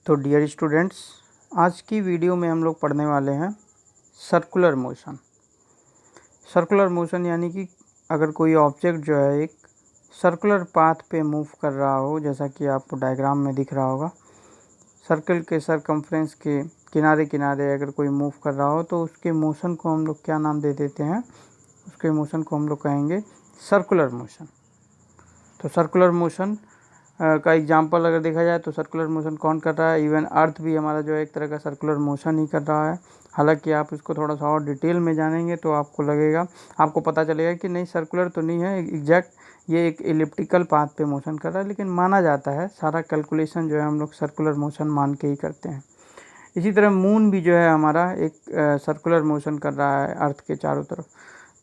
तो dear students, आज की वीडियो में हम लोग पढ़ने वाले हैं सर्कुलर मोशन। सर्कुलर मोशन यानी कि अगर कोई ऑब्जेक्ट जो है एक सर्कुलर पाथ पे मूव कर रहा हो, जैसा कि आपको डायग्राम में दिख रहा होगा। सर्कल के सरकमफ्रेंस के किनारे किनारे अगर कोई मूव कर रहा हो तो उसके मोशन को हम लोग क्या नाम दे देते हैं? उसके मोशन को हम लोग कहेंगे सर्कुलर मोशन। तो सर्कुलर मोशन का एग्जांपल अगर देखा जाए तो सर्कुलर मोशन कौन कर रहा है? इवन अर्थ भी हमारा जो है एक तरह का सर्कुलर मोशन ही कर रहा है। हालांकि आप इसको थोड़ा सा और डिटेल में जानेंगे तो आपको पता चलेगा कि नहीं, सर्कुलर तो नहीं है एग्जैक्ट, ये एक एलिप्टिकल पाथ पे मोशन कर रहा है, लेकिन माना जाता है सारा कैलकुलेशन जो है हम लोग सर्कुलर मोशन मान के ही करते हैं। इसी तरह मून भी जो है हमारा एक सर्कुलर मोशन कर रहा है अर्थ के चारों तरफ।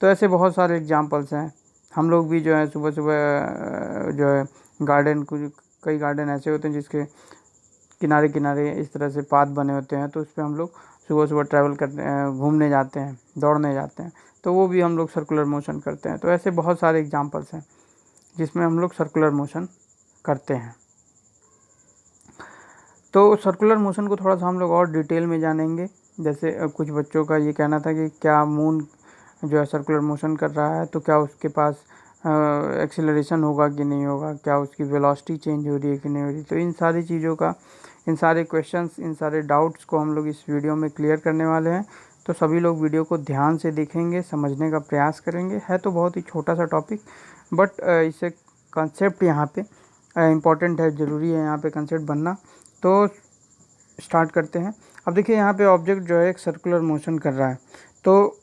तो ऐसे बहुत सारे एग्जांपल्स हैं। हम लोग भी जो है सुबह सुबह जो है कई गार्डन ऐसे होते हैं जिसके किनारे किनारे इस तरह से पाथ बने होते हैं, तो उस पर हम लोग सुबह सुबह ट्रैवल करते हैं, घूमने जाते हैं, दौड़ने जाते हैं, तो वो भी हम लोग सर्कुलर मोशन करते हैं। तो ऐसे बहुत सारे एग्जांपल्स हैं जिसमें हम लोग सर्कुलर मोशन करते हैं। तो सर्कुलर मोशन को थोड़ा सा हम लोग और डिटेल में जानेंगे। जैसे कुछ बच्चों का ये कहना था कि क्या मून जो है सर्कुलर मोशन कर रहा है तो क्या उसके पास एक्सीलरेशन होगा कि नहीं होगा, क्या उसकी वेलोसिटी चेंज हो रही है कि नहीं हो रही। तो इन सारी चीज़ों का, इन सारे क्वेश्चंस, इन सारे डाउट्स को हम लोग इस वीडियो में क्लियर करने वाले हैं। तो सभी लोग वीडियो को ध्यान से देखेंगे, समझने का प्रयास करेंगे। है तो बहुत ही छोटा सा टॉपिक, बट इसे कंसेप्ट यहाँ पे इम्पॉर्टेंट है, ज़रूरी है यहाँ पे कंसेप्ट बनना। तो स्टार्ट करते हैं। अब देखिए यहाँ पे ऑब्जेक्ट जो है एक सर्कुलर मोशन कर रहा है, तो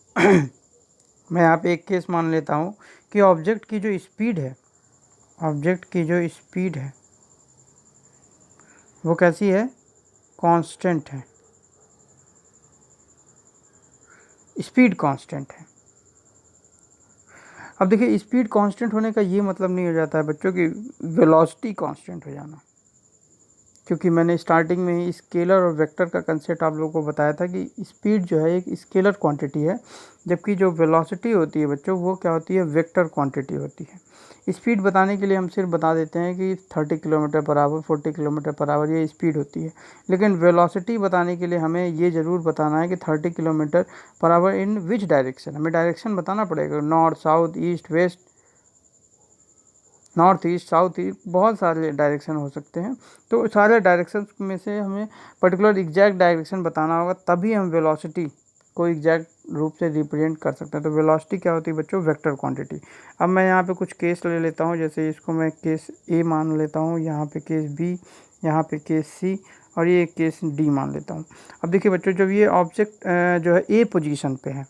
मैं यहाँ पे एक केस मान लेता हूँ कि ऑब्जेक्ट की जो स्पीड है वो कैसी है? कांस्टेंट है, स्पीड कांस्टेंट है। अब देखिए स्पीड कांस्टेंट होने का ये मतलब नहीं हो जाता है बच्चों की वेलोसिटी कांस्टेंट हो जाना, क्योंकि मैंने स्टार्टिंग में ही स्केलर और वेक्टर का कंसेप्ट आप लोगों को बताया था कि स्पीड जो है एक स्केलर क्वांटिटी है, जबकि जो वेलोसिटी होती है बच्चों वो क्या होती है? वेक्टर क्वांटिटी होती है। स्पीड बताने के लिए हम सिर्फ बता देते हैं कि 30 kilometre per our, 40 kilometre per our ये स्पीड होती है, लेकिन वेलोसिटी बताने के लिए हमें ये ज़रूर बताना है कि 30 kilometre per hour in which direction. हमें डायरेक्शन बताना पड़ेगा, north, south, east, west, north east, south east, बहुत सारे डायरेक्शन हो सकते हैं। तो सारे डायरेक्शन में से हमें पर्टिकुलर एग्जैक्ट डायरेक्शन बताना होगा, तभी हम वेलोसिटी को एग्जैक्ट रूप से रिप्रेजेंट कर सकते हैं। तो वेलोसिटी क्या होती है बच्चों? Vector quantity. अब मैं यहाँ पे कुछ केस ले लेता हूँ, जैसे इसको मैं केस ए मान लेता हूँ, यहाँ पे केस बी, यहाँ पे केस सी, और ये केस डी मान लेता हूँ। अब देखिए बच्चों, जब ये ऑब्जेक्ट जो है ए पोजीशन पे है,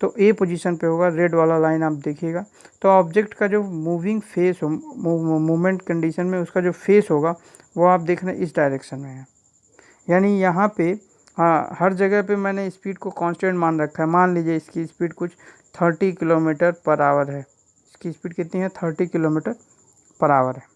तो ए पोजीशन पे होगा, रेड वाला लाइन आप देखिएगा, तो ऑब्जेक्ट का जो मूविंग फेस हो, मूवमेंट कंडीशन में उसका जो फेस होगा वो आप देख रहे हैं इस डायरेक्शन में है। यानी यहाँ पे हर जगह पे मैंने स्पीड को कांस्टेंट मान रखा है। मान लीजिए इसकी स्पीड कुछ 30 किलोमीटर पर आवर है। इसकी स्पीड कितनी है? 30 किलोमीटर पर आवर है।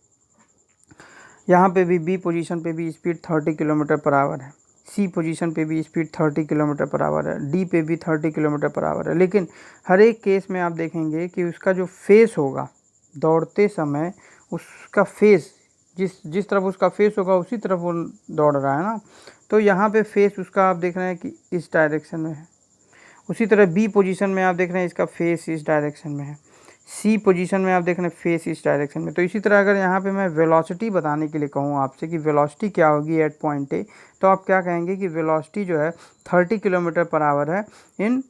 यहाँ पे भी बी पोजीशन पे भी स्पीड 30 किलोमीटर पर आवर है। सी पोजीशन पे भी स्पीड 30 किलोमीटर पर आवर है। डी पे भी 30 किलोमीटर पर आवर है। लेकिन हर एक केस में आप देखेंगे कि उसका जो फेस होगा दौड़ते समय, उसका फेस जिस जिस तरफ उसका फेस होगा उसी तरफ वो दौड़ रहा है ना। तो यहाँ पे फेस उसका आप देख रहे हैं कि इस डायरेक्शन में है। उसी तरह बी पोजीशन में आप देख रहे हैं इसका फेस इस डायरेक्शन में है। सी पोजीशन में आप देख रहे हैं फेस इस डायरेक्शन में। तो इसी तरह अगर यहाँ पे मैं वेलोसिटी बताने के लिए कहूँ आपसे कि वेलोसिटी क्या होगी एट पॉइंट ए, तो आप क्या कहेंगे कि वेलोसिटी जो है 30 किलोमीटर पर आवर है इन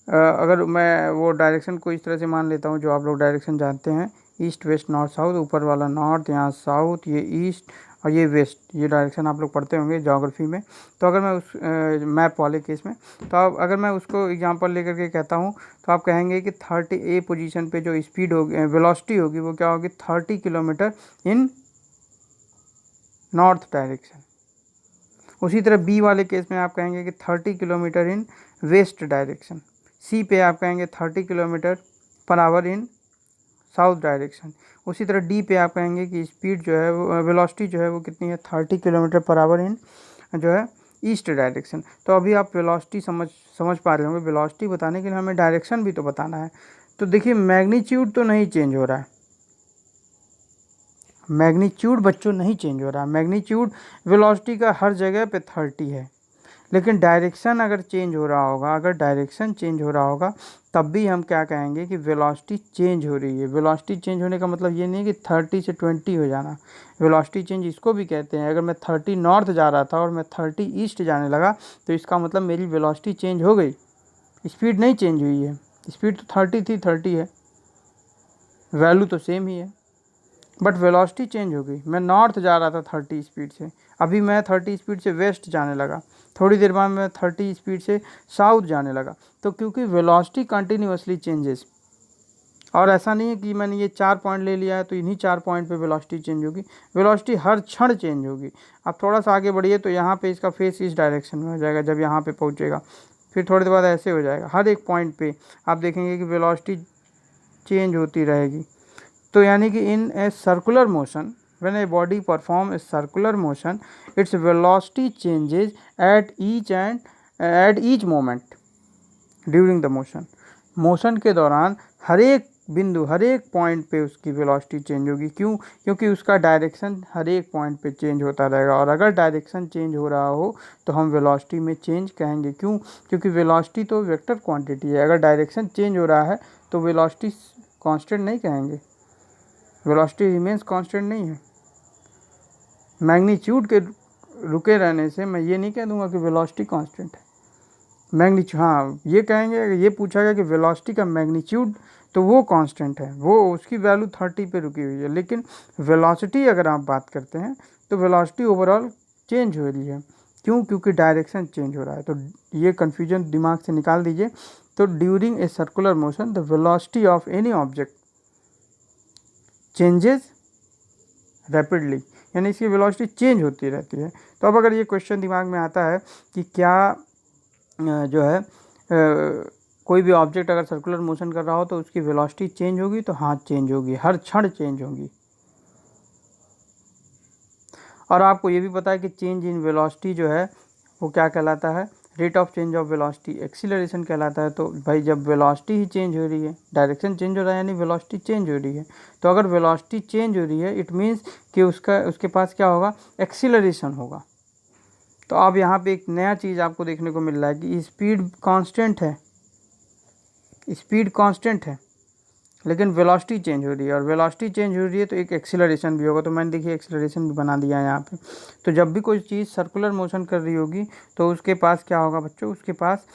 अगर मैं वो डायरेक्शन को इस तरह से मान लेता हूँ, जो आप लोग डायरेक्शन जानते हैं, ईस्ट, वेस्ट, नॉर्थ, साउथ, ऊपर वाला नॉर्थ, यहाँ साउथ, ये ईस्ट और ये वेस्ट, ये डायरेक्शन आप लोग पढ़ते होंगे ज्योग्राफी में। तो अगर मैं उस मैप वाले केस में, तो अब अगर मैं उसको एग्जांपल लेकर के कहता हूँ, तो आप कहेंगे कि 30 ए पोजीशन पे जो स्पीड होगी, वेलोसिटी होगी, वो क्या होगी? 30 किलोमीटर इन नॉर्थ डायरेक्शन। उसी तरह बी वाले केस में आप कहेंगे कि 30 किलोमीटर इन वेस्ट डायरेक्शन। सी पे आप कहेंगे 30 किलोमीटर पर आवर इन साउथ डायरेक्शन। उसी तरह डी पे आप कहेंगे कि स्पीड जो है वो वेलोसिटी जो है वो कितनी है? 30 किलोमीटर पर आवर इन जो है ईस्ट डायरेक्शन। तो अभी आप वेलोसिटी समझ पा रहे होंगे। वेलोसिटी बताने के लिए हमें डायरेक्शन भी तो बताना है। तो देखिए मैग्नीट्यूड तो नहीं चेंज हो रहा है, मैग्नीट्यूड बच्चों नहीं चेंज हो रहा। मैग्नीट्यूड वेलोसिटी का हर जगह पे 30 है, लेकिन डायरेक्शन अगर चेंज हो रहा होगा, अगर डायरेक्शन चेंज हो रहा होगा तब भी हम क्या कहेंगे कि वेलोसिटी चेंज हो रही है। वेलोसिटी चेंज होने का मतलब ये नहीं है कि 30 से 20 हो जाना। वेलोसिटी चेंज इसको भी कहते हैं, अगर मैं 30 नॉर्थ जा रहा था और मैं 30 ईस्ट जाने लगा तो इसका मतलब मेरी वेलोसिटी चेंज हो गई, स्पीड नहीं चेंज हुई है। स्पीड तो 30 थी, 30 है, वैल्यू तो सेम ही है, बट वेलोसिटी चेंज हो गई। मैं नॉर्थ जा रहा था 30 स्पीड से, अभी मैं 30 स्पीड से वेस्ट जाने लगा, थोड़ी देर बाद मैं 30 स्पीड से साउथ जाने लगा। तो क्योंकि वेलोसिटी कंटिन्यूअसली चेंजेस, और ऐसा नहीं है कि मैंने ये 4 पॉइंट ले लिया है तो इन्हीं 4 पॉइंट पे वेलोसिटी चेंज होगी। वेलोसिटी हर क्षण चेंज होगी। आप थोड़ा सा आगे बढ़िए तो यहाँ पे इसका फेस इस डायरेक्शन में हो जाएगा जब यहाँ पे पहुँचेगा, फिर थोड़ी देर बाद ऐसे हो जाएगा। हर एक पॉइंट पे आप देखेंगे कि वेलोसिटी चेंज होती रहेगी। तो यानी कि in a circular motion, when a body perform a circular motion, its velocity changes at each moment during the motion। Motion के दौरान हर एक बिंदु, हर एक पॉइंट पे उसकी वेलोसिटी चेंज होगी। क्यों? क्योंकि उसका डायरेक्शन हर एक पॉइंट पे चेंज होता रहेगा, और अगर डायरेक्शन चेंज हो रहा हो तो हम वेलोसिटी में चेंज कहेंगे। क्यों? क्योंकि वेलोसिटी तो वेक्टर क्वांटिटी है, अगर डायरेक्शन चेंज हो रहा है तो वेलोसिटी कांस्टेंट नहीं कहेंगे, वेलोसिटी रिमेंस कांस्टेंट नहीं है। मैग्नीट्यूड के रुके रहने से मैं ये नहीं कह दूंगा कि वेलोसिटी कांस्टेंट है। मैग्नीट्यूड, हाँ ये कहेंगे, अगर ये पूछा गया कि वेलोसिटी का मैग्नीट्यूड तो वो कांस्टेंट है, वो उसकी वैल्यू 30 पे रुकी हुई है। लेकिन वेलोसिटी अगर आप बात करते हैं तो वेलोसिटी ओवरऑल चेंज हो रही है। क्यों? क्योंकि डायरेक्शन चेंज हो रहा है। तो ये कन्फ्यूजन दिमाग से निकाल दीजिए। तो during a circular motion the velocity of any object changes rapidly, यानी इसकी वेलोसिटी चेंज होती रहती है। तो अब अगर ये क्वेश्चन दिमाग में आता है कि क्या जो है कोई भी ऑब्जेक्ट अगर सर्कुलर मोशन कर रहा हो तो उसकी वेलोसिटी चेंज होगी, तो हाँ चेंज होगी, हर क्षण चेंज होगी। और आपको ये भी पता है कि चेंज इन वेलोसिटी जो है वो क्या कहलाता है? Rate of change of velocity acceleration कहलाता है। तो भाई जब वेलोसिटी ही चेंज हो रही है, डायरेक्शन चेंज हो रहा है यानी वेलोसिटी चेंज हो रही है। तो अगर वेलोसिटी चेंज हो रही है इट मीन्स कि उसके पास क्या होगा? एक्सीलरेशन होगा। तो अब यहाँ पे एक नया चीज़ आपको देखने को मिल रहा है कि स्पीड कांस्टेंट है, स्पीड कांस्टेंट है, लेकिन वेलोसिटी चेंज हो रही है, और वेलोसिटी चेंज हो रही है तो एक एक्सीलरेशन भी होगा। तो मैंने देखिए एक्सीलरेशन भी बना दिया है यहाँ पे। तो जब भी कोई चीज़ सर्कुलर मोशन कर रही होगी तो उसके पास क्या होगा बच्चों? उसके पास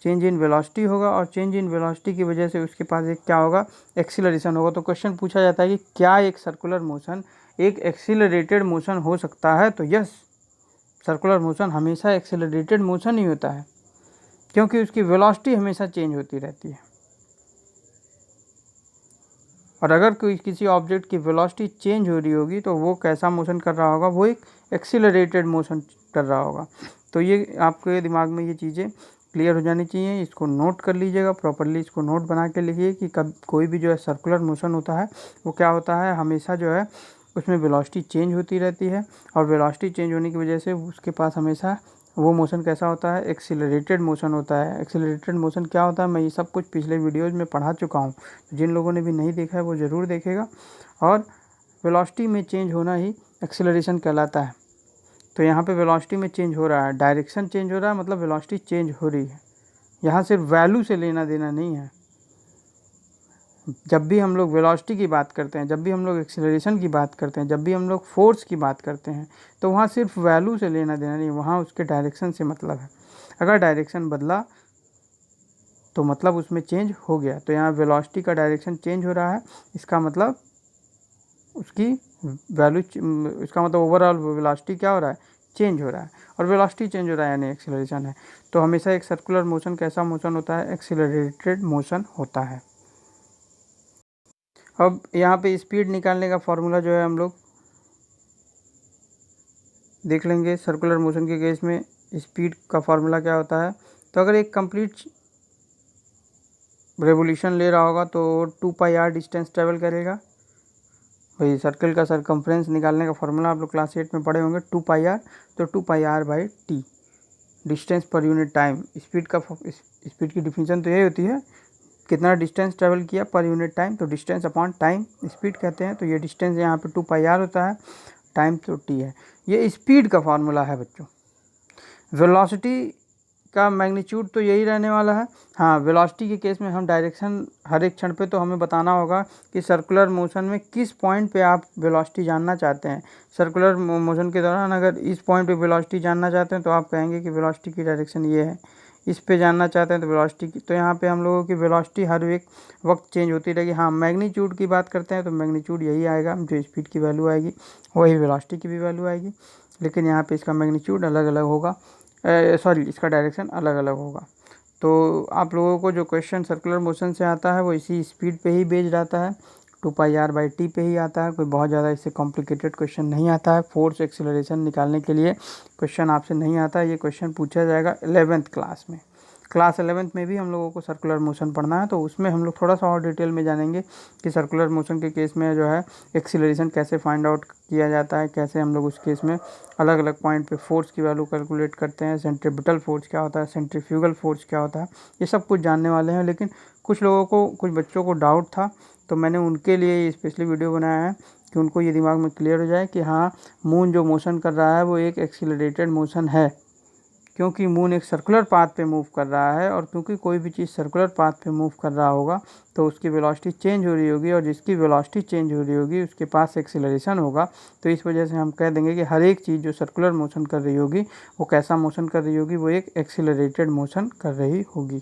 चेंज इन वेलोसिटी होगा, और चेंज इन वेलोसिटी की वजह से उसके पास एक क्या होगा? एक्सीलरेशन होगा। तो क्वेश्चन पूछा जाता है कि क्या एक सर्कुलर मोशन एक एक्सीलरेटेड मोशन हो सकता है? तो यस, सर्कुलर मोशन हमेशा एक्सीलरेटेड मोशन ही होता है, क्योंकि उसकी वेलोसिटी हमेशा चेंज होती रहती है। और अगर कोई किसी ऑब्जेक्ट की वेलोसिटी चेंज हो रही होगी तो वो कैसा मोशन कर रहा होगा? वो एक एक्सीलरेटेड मोशन कर रहा होगा। तो ये आपके दिमाग में ये चीज़ें क्लियर हो जानी चाहिए। इसको नोट कर लीजिएगा प्रॉपरली, इसको नोट बना के लिखिए कि कब कोई भी जो है सर्कुलर मोशन होता है वो क्या होता है? हमेशा जो है उसमें वेलोसिटी चेंज होती रहती है, और वेलोसिटी चेंज होने की वजह से उसके पास हमेशा वो मोशन कैसा होता है? एक्सीलरेटेड मोशन होता है। एक्सीलरेटेड मोशन क्या होता है? मैं ये सब कुछ पिछले वीडियोज़ में पढ़ा चुका हूँ, जिन लोगों ने भी नहीं देखा है वो ज़रूर देखेगा। और वेलोसिटी में चेंज होना ही एक्सीलरेशन कहलाता है। तो यहाँ पे वेलोसिटी में चेंज हो रहा है, डायरेक्शन चेंज हो रहा है, मतलब वेलोसिटी चेंज हो रही है। यहाँ सिर्फ वैल्यू से लेना देना नहीं है। जब भी हम लोग वेलोसिटी की बात करते हैं, जब भी हम लोग एक्सीलरेशन की बात करते हैं, जब भी हम लोग फोर्स की बात करते हैं, तो वहाँ सिर्फ वैल्यू से लेना देना नहीं, वहाँ उसके डायरेक्शन से मतलब है। अगर डायरेक्शन बदला तो मतलब उसमें चेंज हो गया। तो यहाँ वेलोसिटी का डायरेक्शन चेंज हो रहा है, इसका मतलब उसकी वैल्यू, इसका मतलब ओवरऑल वेलोसिटी क्या हो रहा है? चेंज हो रहा है। और वेलोसिटी चेंज हो रहा है यानी एक्सीलरेशन है। तो हमेशा एक सर्कुलर मोशन कैसा मोशन होता है? एक्सीलरेटेड मोशन होता है। अब यहाँ पे स्पीड निकालने का फॉर्मूला जो है हम लोग देख लेंगे। सर्कुलर मोशन के केस में स्पीड का फॉर्मूला क्या होता है? तो अगर एक कंप्लीट रेवोल्यूशन ले रहा होगा तो 2πr डिस्टेंस ट्रेवल करेगा। भाई सर्कल का सरकमफ्रेंस निकालने का फॉर्मूला आप लोग क्लास 8 में पढ़े होंगे, 2πr। तो 2πr/t distance per unit time. Speed की डिफिनीशन तो यही होती है, कितना डिस्टेंस ट्रेवल किया पर यूनिट टाइम, तो डिस्टेंस अपॉन टाइम स्पीड कहते हैं। तो ये डिस्टेंस यहाँ पे 2πr होता है, टाइम तो t है। ये स्पीड का फार्मूला है बच्चों। वेलोसिटी का मैग्नीट्यूड तो यही रहने वाला है। हाँ, वेलोसिटी के केस में हम डायरेक्शन हर एक क्षण पे तो हमें बताना होगा कि सर्कुलर मोशन में किस पॉइंट पे आप वेलोसिटी जानना चाहते हैं। सर्कुलर मोशन के दौरान अगर इस पॉइंट पे वेलोसिटी जानना चाहते हैं तो आप कहेंगे कि वेलोसिटी की डायरेक्शन ये है। इस पे जानना चाहते हैं तो वेलोसिटी की, तो यहाँ पे हम लोगों की वेलोसिटी हर एक वक्त चेंज होती रहेगी। हाँ, मैग्नीट्यूड की बात करते हैं तो मैग्नीट्यूड यही आएगा, जो स्पीड की वैल्यू आएगी वही वेलोसिटी की भी वैल्यू आएगी, लेकिन यहाँ पे इसका मैग्नीट्यूड अलग अलग होगा, सॉरी इसका डायरेक्शन अलग अलग होगा। तो आप लोगों को जो क्वेश्चन सर्कुलर मोशन से आता है वो इसी स्पीड पे ही बेस्ड आता है, 2πr/t पे ही आता है। कोई बहुत ज़्यादा इससे कॉम्प्लिकेटेड क्वेश्चन नहीं आता है। फोर्स एक्सेलरेशन निकालने के लिए क्वेश्चन आपसे नहीं आता है। ये क्वेश्चन पूछा जाएगा 11th क्लास में। क्लास 11th में भी हम लोगों को सर्कुलर मोशन पढ़ना है, तो उसमें हम लोग थोड़ा सा और डिटेल में जानेंगे कि सर्कुलर मोशन के केस में जो है एक्सीलरेशन कैसे फाइंड आउट किया जाता है, कैसे हम लोग उस केस में अलग अलग पॉइंट पे फोर्स की वैल्यू कैलकुलेट करते हैं, सेंट्रीपिटल फोर्स क्या होता है, सेंट्रीफ्यूगल फोर्स क्या होता है, ये सब कुछ जानने वाले हैं। लेकिन कुछ लोगों को, कुछ बच्चों को डाउट था, तो मैंने उनके लिए ये स्पेशली वीडियो बनाया है कि उनको ये दिमाग में क्लियर हो जाए कि हाँ, मून जो मोशन कर रहा है वो एक एक्सीलरेटेड मोशन है, क्योंकि मून एक सर्कुलर पाथ पे मूव कर रहा है। और क्योंकि कोई भी चीज़ सर्कुलर पाथ पे मूव कर रहा होगा तो उसकी वेलोसिटी चेंज हो रही होगी, और जिसकी वेलोसिटी चेंज हो रही होगी उसके पास एक्सीलरेशन होगा। तो इस वजह से हम कह देंगे कि हर एक चीज़ जो सर्कुलर मोशन कर रही होगी वो कैसा मोशन कर रही होगी, वो एक एक्सीलरेटेड मोशन कर रही होगी।